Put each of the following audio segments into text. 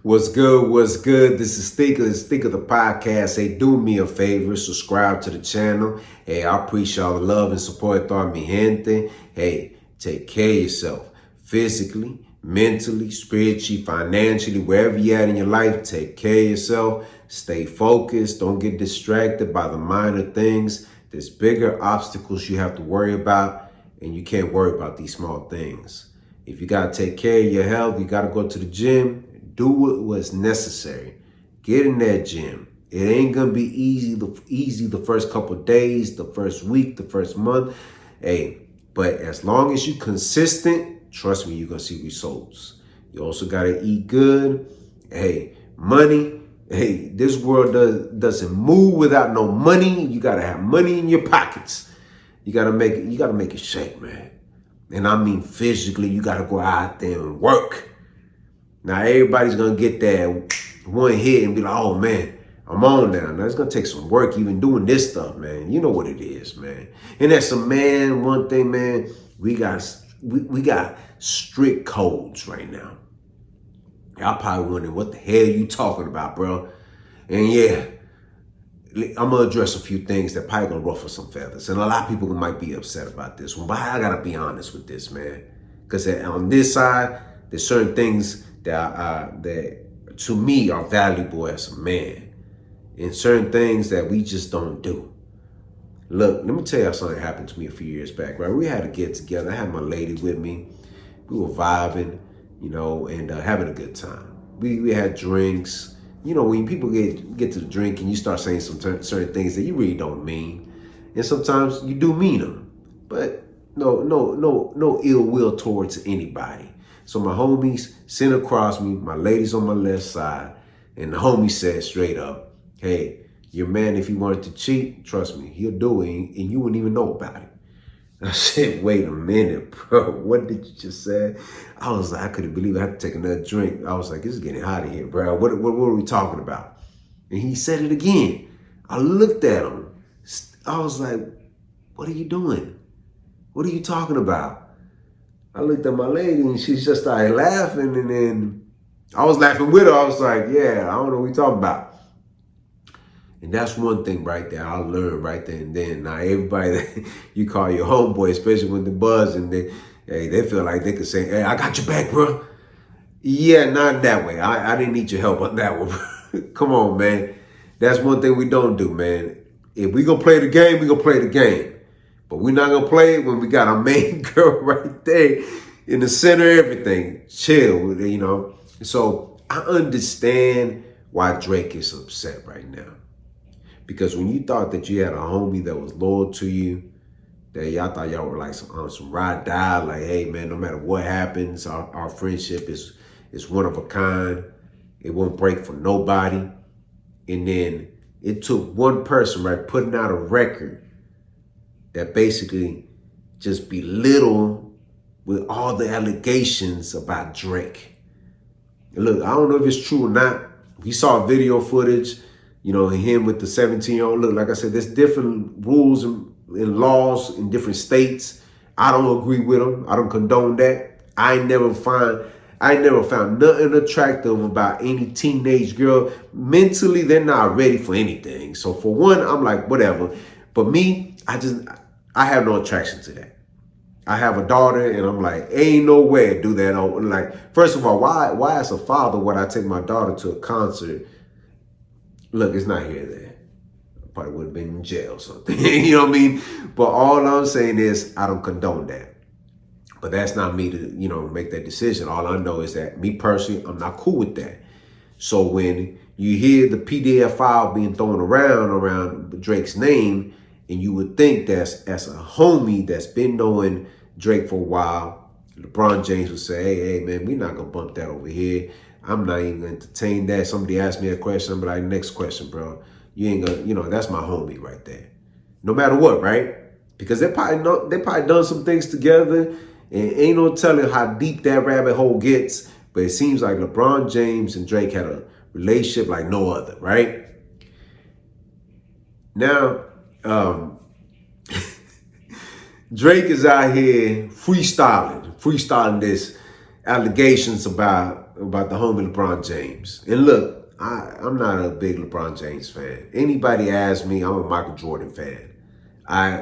What's good? What's good? This is Stinker the podcast. Hey, do me a favor, subscribe to the channel. Hey, I appreciate all the love and support, mi gente. Hey, take care of yourself physically, mentally, spiritually, financially, wherever you're at in your life. Take care of yourself. Stay focused. Don't get distracted by the minor things. There's bigger obstacles you have to worry about, and you can't worry about these small things. If you got to take care of your health, you got to go to the gym. Do what's necessary. Get in that gym. It ain't gonna be easy the first couple of days, the first week, the first month. Hey, but as long as you consistent, trust me, you're gonna see results. You also gotta eat good. Hey, money. Hey, this world doesn't move without no money. You gotta have money in your pockets. You gotta make it shake, man. And I mean physically, you gotta go out there and work. Now, everybody's going to get that one hit and be like, oh, man, I'm on now. Now, it's going to take some work even doing this stuff, man. You know what it is, man. And that's a man, one thing, man, we got strict codes right now. Y'all probably wondering, what the hell you talking about, bro? And yeah, I'm going to address a few things that probably going to ruffle some feathers. And a lot of people might be upset about this one. But I got to be honest with this, man. Because on this side, there's certain things that to me are valuable as a man, and certain things that we just don't do. Look, let me tell you something that happened to me a few years back, right? We had to get together. I had my lady with me. We were vibing, and having a good time. We had drinks. When people get to the drink and you start saying some certain things that you really don't mean, and sometimes you do mean them, but no ill will towards anybody. So my homies sit across me, my lady's on my left side, and the homie said straight up, hey, your man, if he wanted to cheat, trust me, he'll do it, and you wouldn't even know about it. I said, wait a minute, bro, what did you just say? I was like, I couldn't believe I had to take another drink. I was like, this is getting hot in here, bro. What are we talking about? And he said it again. I looked at him. I was like, what are you doing? What are you talking about? I looked at my lady and she just started laughing, and then I was laughing with her. I was like, yeah, I don't know what you're talking about. And that's one thing right there I learned right there and then. Now, everybody that you call your homeboy, especially when they're buzzing, they feel like they could say, hey, I got your back, bro. Yeah, not that way. I didn't need your help on that one. Come on, man. That's one thing we don't do, man. If we going to play the game, we going to play the game. But we're not going to play it when we got our main girl right there in the center of everything. Chill, So I understand why Drake is upset right now. Because when you thought that you had a homie that was loyal to you, that y'all thought y'all were like some ride die, like, hey, man, no matter what happens, our friendship is one of a kind. It won't break for nobody. And then it took one person, right, putting out a record that basically just belittle with all the allegations about Drake. And look, I don't know if it's true or not. We saw video footage, him with the 17-year-old. Look, like I said, there's different rules and laws in different states. I don't agree with them. I don't condone that. I never found nothing attractive about any teenage girl. Mentally, they're not ready for anything. So for one, I'm like, whatever. But me, I have no attraction to that. I have a daughter, and I'm like, ain't no way to do that. Like, first of all, why as a father would I take my daughter to a concert? Look, it's not here or there. I probably would have been in jail or something. You know what I mean? But all I'm saying is I don't condone that. But that's not me to, make that decision. All I know is that me personally, I'm not cool with that. So when you hear the PDF file being thrown around Drake's name, and you would think that as a homie that's been knowing Drake for a while, LeBron James would say, hey, man, we're not going to bump that over here. I'm not even going to entertain that. Somebody asked me a question, but like, next question, bro. You ain't going to, that's my homie right there. No matter what, right? Because they probably done some things together, and ain't no telling how deep that rabbit hole gets. But it seems like LeBron James and Drake had a relationship like no other, right? Now, Drake is out here freestyling this allegations about about the homie LeBron James. And look, I'm not a big LeBron James fan. Anybody asks me, I'm a Michael Jordan fan.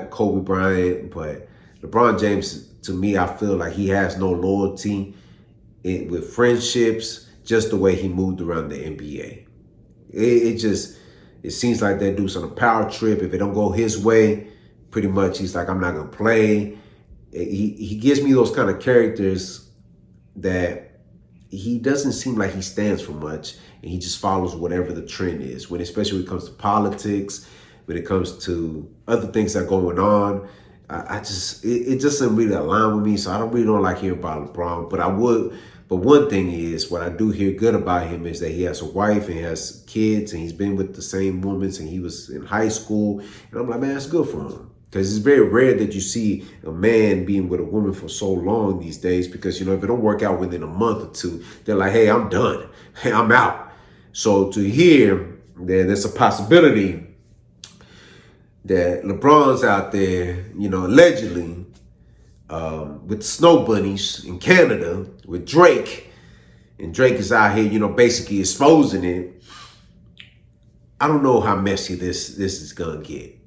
Kobe Bryant, but LeBron James, to me, I feel like he has no loyalty with friendships, just the way he moved around the NBA. It seems like that dude's on a power trip. If it don't go his way, pretty much he's like, I'm not gonna play. He gives me those kind of characters that he doesn't seem like he stands for much, and he just follows whatever the trend is. Especially when it comes to politics, when it comes to other things that are going on, it just doesn't really align with me. So I don't like hearing about LeBron, but I would. But one thing is, what I do hear good about him is that he has a wife and he has kids, and he's been with the same woman since he was in high school. And I'm like, man, that's good for him. Because it's very rare that you see a man being with a woman for so long these days, because, if it don't work out within a month or two, they're like, hey, I'm done. Hey, I'm out. So to hear that there's a possibility that LeBron's out there, allegedly, with the Snow Bunnies in Canada with Drake, and Drake is out here, basically exposing it. I don't know how messy this is gonna get.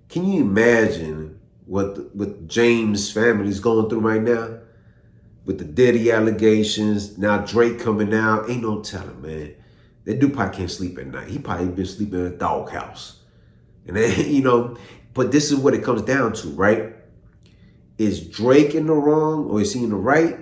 Can you imagine what James family's going through right now with the Diddy allegations? Now Drake coming out, ain't no telling, man. That dude probably can't sleep at night. He probably been sleeping in a doghouse, and then But this is what it comes down to, right? Is Drake in the wrong or is he in the right?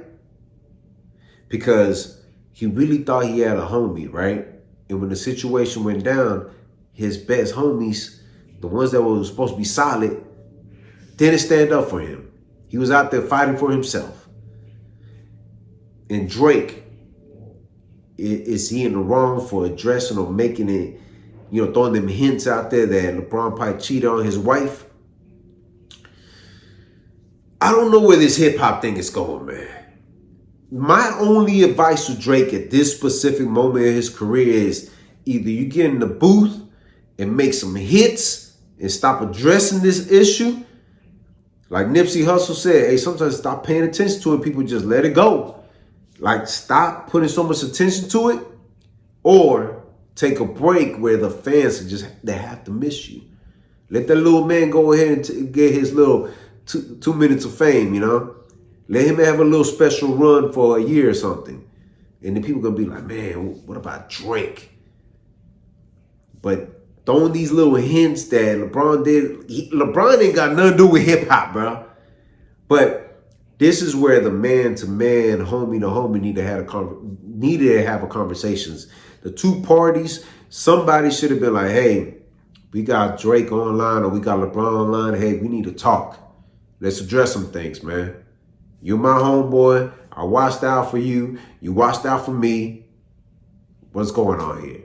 Because he really thought he had a homie, right? And when the situation went down, his best homies, the ones that were supposed to be solid, didn't stand up for him. He was out there fighting for himself. And Drake, is he in the wrong for addressing or making it, throwing them hints out there that LeBron probably cheated on his wife? I don't know where this hip hop thing is going, man. My only advice to Drake at this specific moment in his career is either you get in the booth and make some hits and stop addressing this issue. Like Nipsey Hussle said, hey, sometimes stop paying attention to it. People just let it go. Like, stop putting so much attention to it, or take a break where the fans they have to miss you. Let that little man go ahead and get his little 2 minutes of fame, Let him have a little special run for a year or something. And then people going to be like, man, what about Drake? But throwing these little hints that LeBron did, LeBron ain't got nothing to do with hip hop, bro. But this is where the man-to-man, homie-to-homie needed to have a conversations. The two parties, somebody should have been like, hey, we got Drake online or we got LeBron online. Hey, we need to talk. Let's address some things, man. You're my homeboy. I watched out for you. You watched out for me. What's going on here?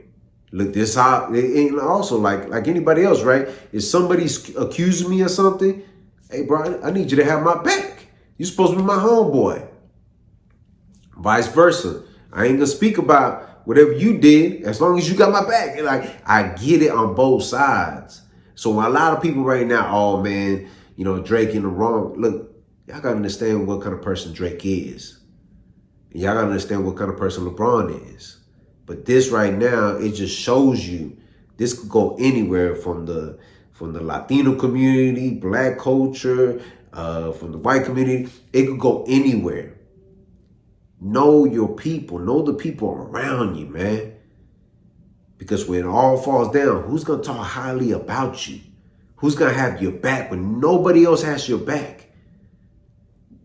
Look, this how, and also like anybody else, right? If somebody's accusing me of something, hey, bro, I need you to have my back. You're supposed to be my homeboy. Vice versa. I ain't gonna speak about whatever you did as long as you got my back. Like, I get it on both sides. So a lot of people right now, oh man, Drake in the wrong. Look, y'all gotta understand what kind of person Drake is. And y'all gotta understand what kind of person LeBron is. But this right now, it just shows you this could go anywhere from the Latino community, black culture, from the white community. It could go anywhere. Know your people. Know the people around you, man. Because when it all falls down, who's going to talk highly about you? Who's going to have your back when nobody else has your back?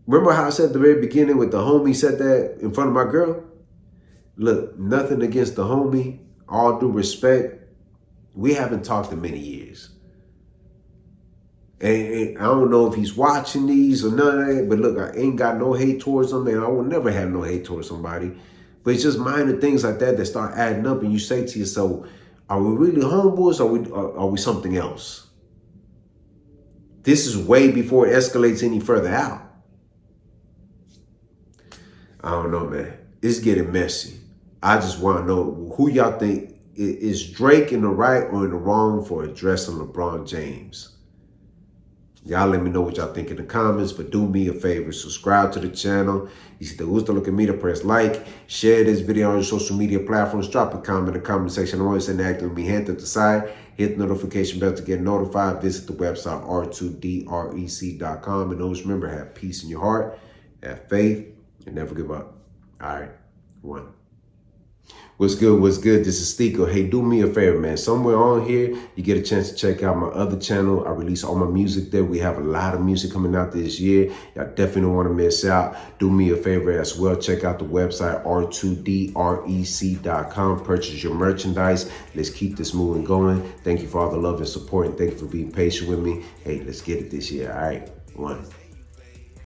Remember how I said at the very beginning with the homie said that in front of my girl? Look, nothing against the homie. All due respect. We haven't talked in many years. And I don't know if he's watching these or none of that, but look, I ain't got no hate towards him, and I will never have no hate towards somebody. But it's just minor things like that that start adding up, and you say to yourself, are we really homeboys or are we something else? This is way before it escalates any further out. I don't know, man. It's getting messy. I just want to know who y'all think is Drake in the right or in the wrong for addressing LeBron James. Y'all let me know what y'all think in the comments, but do me a favor, subscribe to the channel. Y si te gusta lo que mira, press like, share this video on your social media platforms, drop a comment in the comment section. I'm always interacting with me, hand at the side, hit the notification bell to get notified, visit the website r2drec.com, and always remember, have peace in your heart, have faith, and never give up. All right, one. What's good? What's good? This is Stico. Hey, do me a favor, man. Somewhere on here, you get a chance to check out my other channel. I release all my music there. We have a lot of music coming out this year. Y'all definitely don't want to miss out. Do me a favor as well. Check out the website, r2drec.com. Purchase your merchandise. Let's keep this moving going. Thank you for all the love and support, and thank you for being patient with me. Hey, let's get it this year. All right, one.